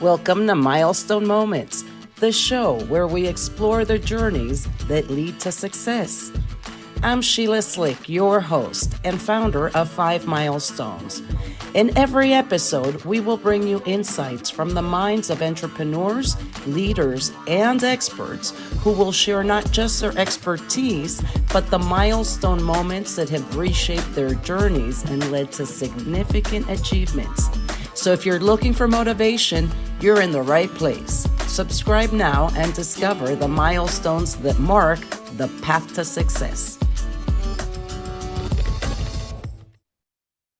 Welcome to Milestone Moments, the show where we explore the journeys that lead to success. I'm Sheila Slick, your host and founder of 5 Milestones. In every episode, we will bring you insights from the minds of entrepreneurs, leaders, and experts who will share not just their expertise, but the milestone moments that have reshaped their journeys and led to significant achievements. So if you're looking for motivation, you're in the right place. Subscribe now and discover the milestones that mark the path to success.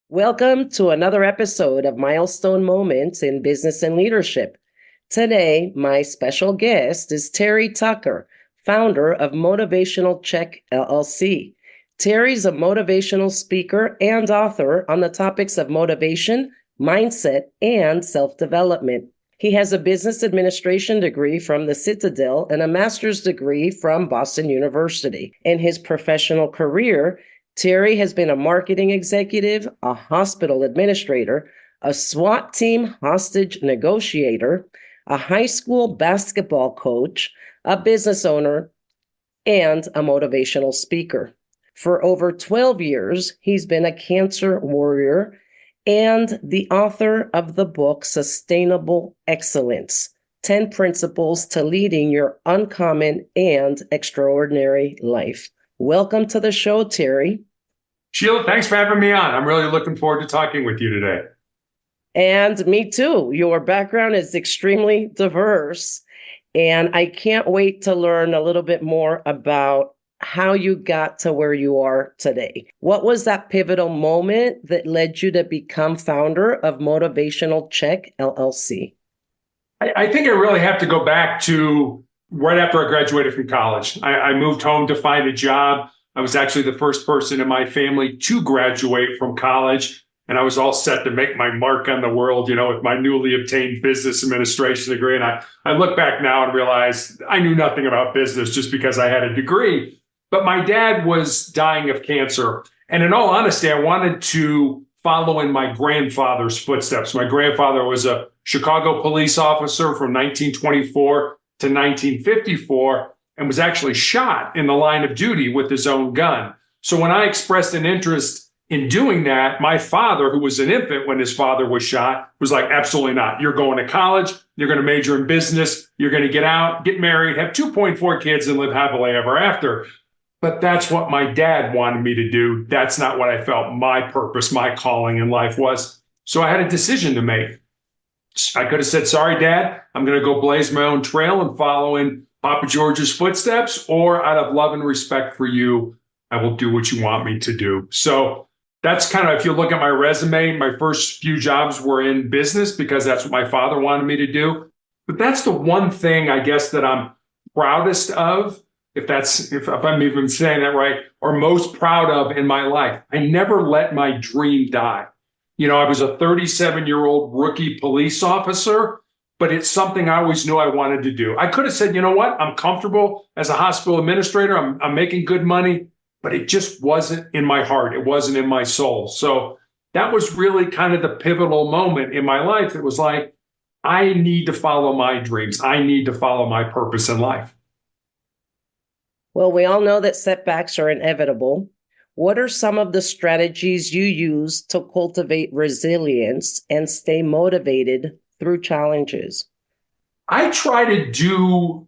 Welcome to another episode of Milestone Moments in Business and Leadership. Today, my special guest is Terry Tucker, founder of Motivational Check, LLC. Terry's a motivational speaker and author on the topics of motivation, mindset, and self-development. He has a business administration degree from the Citadel and a master's degree from Boston University. In his professional career, Terry has been a marketing executive, a hospital administrator, a SWAT team hostage negotiator, a high school basketball coach, a business owner, and a motivational speaker. For over 12 years, he's been a cancer warrior and the author of the book Sustainable Excellence, 10 Principles to Leading Your Uncommon and Extraordinary Life. Welcome to the show, Terry. Sheila, thanks for having me on. I'm really looking forward to talking with you today. And me too. Your background is extremely diverse, and I can't wait to learn a little bit more about how you got to where you are today. What was that pivotal moment that led you to become founder of Motivational Check, LLC? I think I really have to go back to right after I graduated from college. I moved home to find a job. I was actually the first person in my family to graduate from college, and I was all set to make my mark on the world, with my newly obtained business administration degree. And I look back now and realize I knew nothing about business just because I had a degree. But my dad was dying of cancer. And in all honesty, I wanted to follow in my grandfather's footsteps. My grandfather was a Chicago police officer from 1924 to 1954 and was actually shot in the line of duty with his own gun. So when I expressed an interest in doing that, my father, who was an infant when his father was shot, was like, absolutely not. You're going to college. You're going to major in business. You're going to get out, get married, have 2.4 kids, and live happily ever after. But that's what my dad wanted me to do. That's not what I felt my purpose, my calling in life was. So I had a decision to make. I could have said, sorry, Dad, I'm going to go blaze my own trail and follow in Papa George's footsteps, or out of love and respect for you, I will do what you want me to do. So that's kind of, if you look at my resume, my first few jobs were in business because that's what my father wanted me to do. But that's the one thing, I guess, that I'm proudest of, if I'm even saying that right, or most proud of in my life. I never let my dream die. I was a 37-year-old rookie police officer, but it's something I always knew I wanted to do. I could have said, you know what, I'm comfortable as a hospital administrator. I'm making good money, but it just wasn't in my heart. It wasn't in my soul. So that was really kind of the pivotal moment in my life. It was like, I need to follow my dreams. I need to follow my purpose in life. Well, we all know that setbacks are inevitable. What are some of the strategies you use to cultivate resilience and stay motivated through challenges? I try to do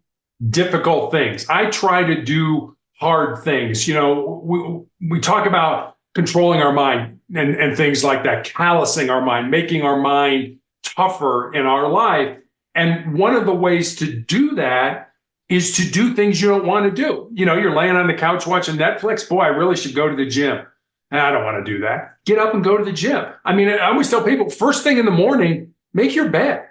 difficult things. I try to do hard things. We talk about controlling our mind and things like that, callousing our mind, making our mind tougher in our life. And one of the ways to do that is to do things you don't want to do. You're laying on the couch watching Netflix. Boy, I really should go to the gym. I don't want to do that. Get up and go to the gym. I always tell people, first thing in the morning, make your bed.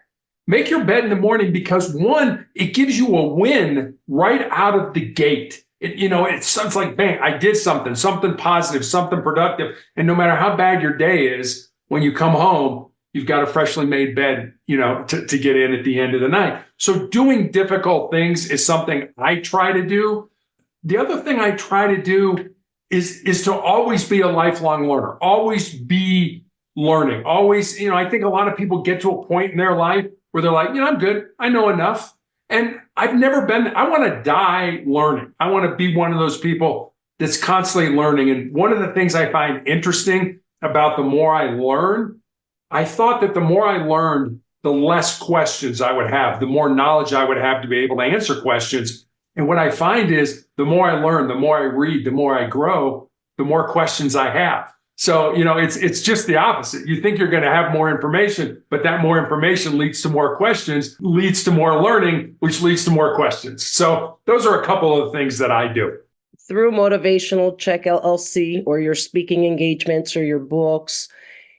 Make your bed in the morning because, one, it gives you a win right out of the gate. It's like, bang, I did something positive, something productive. And no matter how bad your day is, when you come home, you've got a freshly made bed, to get in at the end of the night. So doing difficult things is something I try to do. The other thing I try to do is to always be a lifelong learner, always be learning, always, I think a lot of people get to a point in their life where they're like, I'm good. I know enough. And I've never been, I want to die learning. I want to be one of those people that's constantly learning. And one of the things I find interesting about the more I learn, I thought that the more I learned, the less questions I would have, the more knowledge I would have to be able to answer questions. And what I find is the more I learn, the more I read, the more I grow, the more questions I have. So, it's just the opposite. You think you're going to have more information, but that more information leads to more questions, leads to more learning, which leads to more questions. So those are a couple of things that I do. Through Motivational Check LLC or your speaking engagements or your books,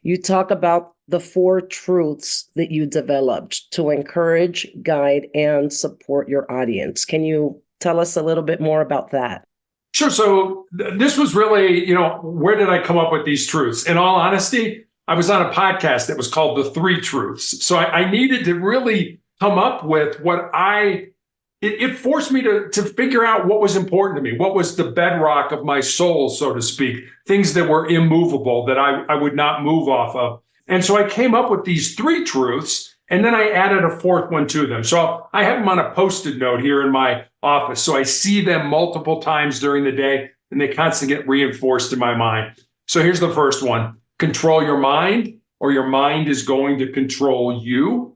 you talk about the 4 truths that you developed to encourage, guide, and support your audience. Can you tell us a little bit more about that? Sure. So this was really, where did I come up with these truths? In all honesty, I was on a podcast that was called The 3 Truths. So I needed to really come up with it forced me to figure out what was important to me, what was the bedrock of my soul, so to speak, things that were immovable that I would not move off of. And so I came up with these 3 truths, and then I added a 4th one to them. So I have them on a Post-it note here in my office. So I see them multiple times during the day, and they constantly get reinforced in my mind. So here's the first one. Control your mind, or your mind is going to control you.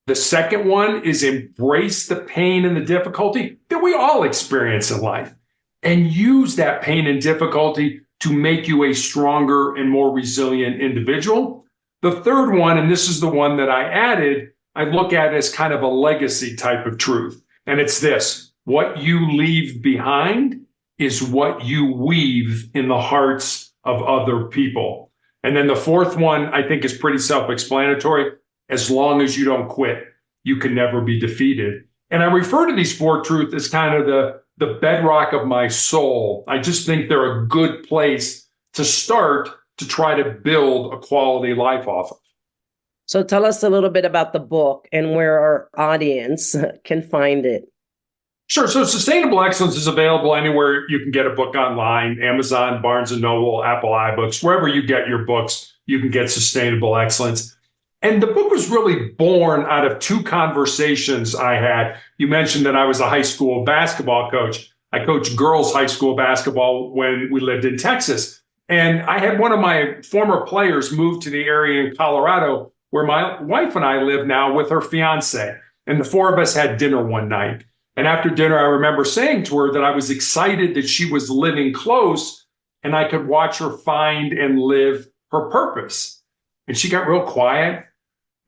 The second one is embrace the pain and the difficulty that we all experience in life, and use that pain and difficulty to make you a stronger and more resilient individual. The third one, and this is the one that I added, I look at as kind of a legacy type of truth. And it's this: what you leave behind is what you weave in the hearts of other people. And then the 4th one, I think, is pretty self-explanatory. As long as you don't quit, you can never be defeated. And I refer to these 4 truths as kind of the bedrock of my soul. I just think they're a good place to start to try to build a quality life off of. So tell us a little bit about the book and where our audience can find it. Sure. So Sustainable Excellence is available anywhere you can get a book online: Amazon, Barnes & Noble, Apple iBooks, wherever you get your books, you can get Sustainable Excellence. And the book was really born out of 2 conversations I had. You mentioned that I was a high school basketball coach. I coached girls' high school basketball when we lived in Texas. And I had one of my former players move to the area in Colorado where my wife and I live now with her fiance. And the 4 of us had dinner one night. And after dinner, I remember saying to her that I was excited that she was living close and I could watch her find and live her purpose. And she got real quiet.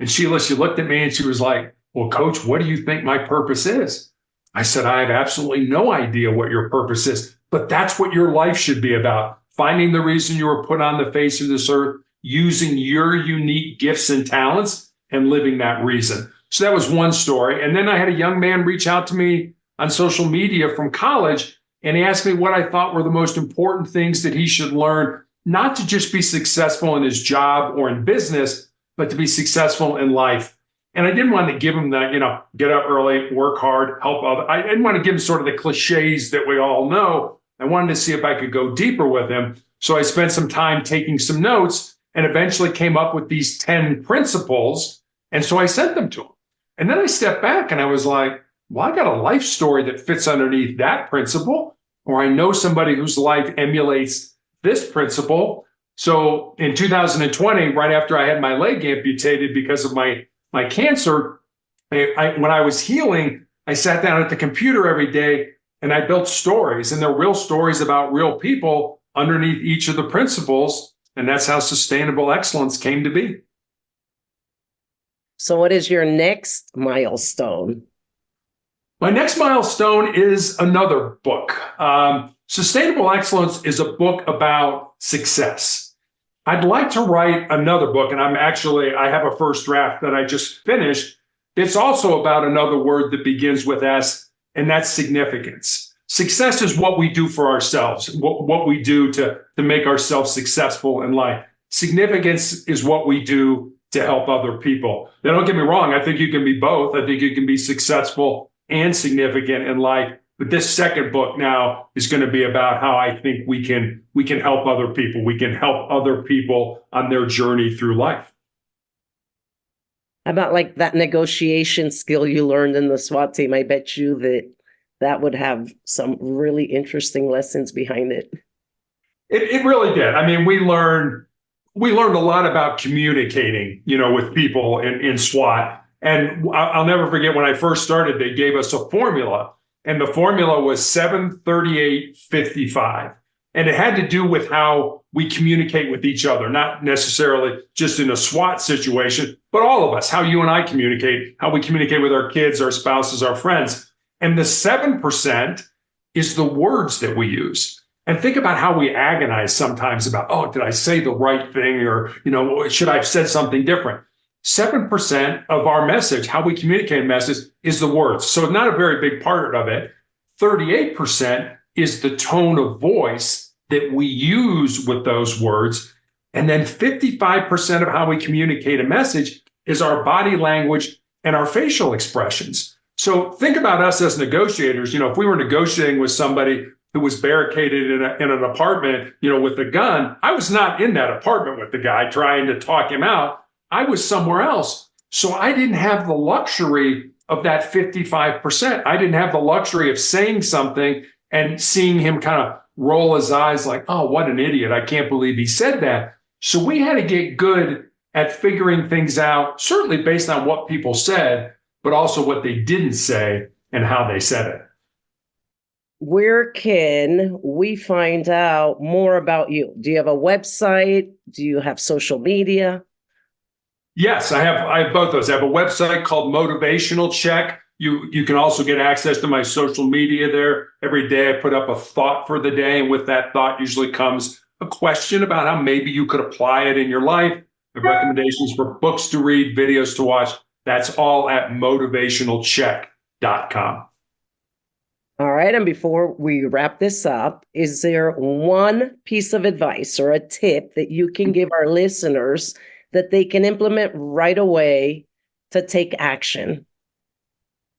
And she looked at me and she was like, "Well, Coach, what do you think my purpose is?" I said, "I have absolutely no idea what your purpose is, but that's what your life should be about. Finding the reason you were put on the face of this earth, using your unique gifts and talents, and living that reason." So that was one story. And then I had a young man reach out to me on social media from college, and he asked me what I thought were the most important things that he should learn, not to just be successful in his job or in business, but to be successful in life. And I didn't want to give him that, get up early, work hard, help others. I didn't want to give him sort of the cliches that we all know. I wanted to see if I could go deeper with him. So I spent some time taking some notes and eventually came up with these 10 principles. And so I sent them to him. And then I stepped back and I was like, well, I got a life story that fits underneath that principle, or I know somebody whose life emulates this principle. So in 2020, right after I had my leg amputated because of my cancer, when I was healing, I sat down at the computer every day and I built stories, and they're real stories about real people underneath each of the principles. And that's how Sustainable Excellence came to be. So what is your next milestone? My next milestone is another book. Sustainable Excellence is a book about success. I'd like to write another book, and I have a first draft that I just finished. It's also about another word that begins with S, and that's significance. Success is what we do for ourselves, what we do to make ourselves successful in life. Significance is what we do to help other people. Now, don't get me wrong. I think you can be both. I think you can be successful and significant in life. But this second book now is going to be about how I think we can help other people. We can help other people on their journey through life. About like that negotiation skill you learned in the SWAT team. I bet you that would have some really interesting lessons behind it. It really did. I mean, we learned a lot about communicating, with people in SWAT. And I'll never forget when I first started, they gave us a formula, and the formula was 73855. And it had to do with how we communicate with each other, not necessarily just in a SWAT situation, but all of us, how you and I communicate, how we communicate with our kids, our spouses, our friends. And the 7% is the words that we use. And think about how we agonize sometimes about, oh, did I say the right thing? Or, should I have said something different? 7% of our message, how we communicate a message, is the words. So not a very big part of it. 38% is the tone of voice that we use with those words. And then 55% of how we communicate a message is our body language and our facial expressions. So think about us as negotiators. If we were negotiating with somebody who was barricaded in an apartment, with a gun, I was not in that apartment with the guy trying to talk him out. I was somewhere else. So I didn't have the luxury of that 55%. I didn't have the luxury of saying something and seeing him kind of roll his eyes like, oh, what an idiot. I can't believe he said that. So we had to get good at figuring things out, certainly based on what people said, but also what they didn't say and how they said it. Where can we find out more about you? Do you have a website? Do you have social media? Yes, I have both those. I have a website called Motivational Check. You can also get access to my social media there. Every day I put up a thought for the day, and with that thought usually comes a question about how maybe you could apply it in your life. I have recommendations for books to read, videos to watch. That's all at motivationalcheck.com. All right. And before we wrap this up, is there one piece of advice or a tip that you can give our listeners that they can implement right away to take action?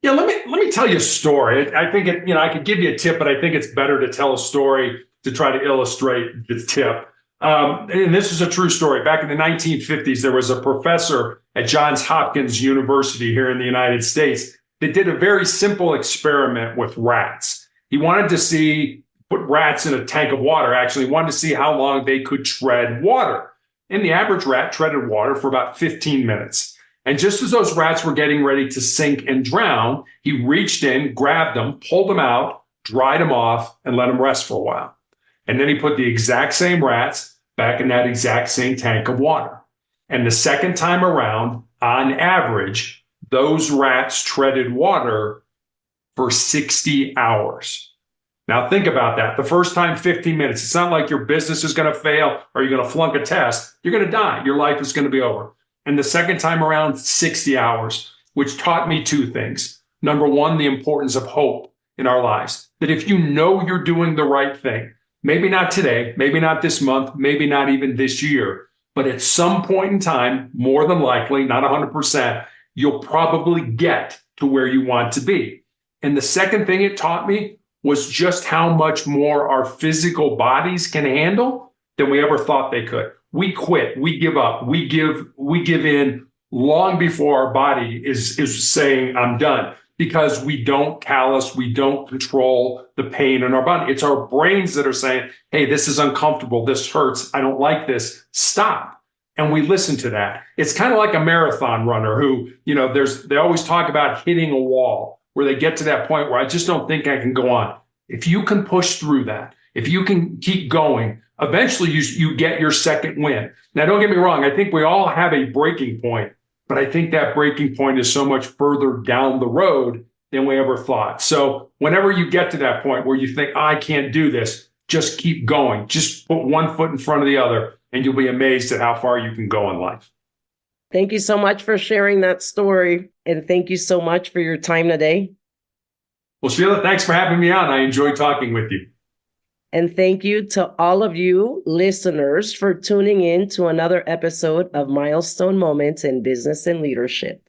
Yeah, let me tell you a story. I think I could give you a tip, but I think it's better to tell a story to try to illustrate the tip. And this is a true story. Back in the 1950s, there was a professor at Johns Hopkins University here in the United States that did a very simple experiment with rats. He wanted to put rats in a tank of water, actually. He wanted to see how long they could tread water. And the average rat treaded water for about 15 minutes. And just as those rats were getting ready to sink and drown, he reached in, grabbed them, pulled them out, dried them off, and let them rest for a while. And then he put the exact same rats back in that exact same tank of water. And the second time around, on average, those rats treaded water for 60 hours. Now think about that. The first time, 15 minutes. It's not like your business is going to fail or you're going to flunk a test. You're going to die. Your life is going to be over. And the second time around, 60 hours, which taught me two things. Number one, the importance of hope in our lives. That if you know you're doing the right thing, maybe not today, maybe not this month, maybe not even this year, but at some point in time, more than likely, not 100%, you'll probably get to where you want to be. And the second thing it taught me was just how much more our physical bodies can handle than we ever thought they could. We quit, we give up, we give in long before our body is saying, I'm done, because we don't callous, we don't control the pain in our body. It's our brains that are saying, hey, this is uncomfortable, this hurts, I don't like this, stop. And we listen to that. It's kind of like a marathon runner who, they always talk about hitting a wall where they get to that point where I just don't think I can go on. If you can push through that, if you can keep going, eventually you get your second win. Now, don't get me wrong. I think we all have a breaking point, but I think that breaking point is so much further down the road than we ever thought. So whenever you get to that point where you think, I can't do this, just keep going. Just put one foot in front of the other, and you'll be amazed at how far you can go in life. Thank you so much for sharing that story. And thank you so much for your time today. Well, Sheila, thanks for having me on. I enjoyed talking with you. And thank you to all of you listeners for tuning in to another episode of Milestone Moments in Business and Leadership.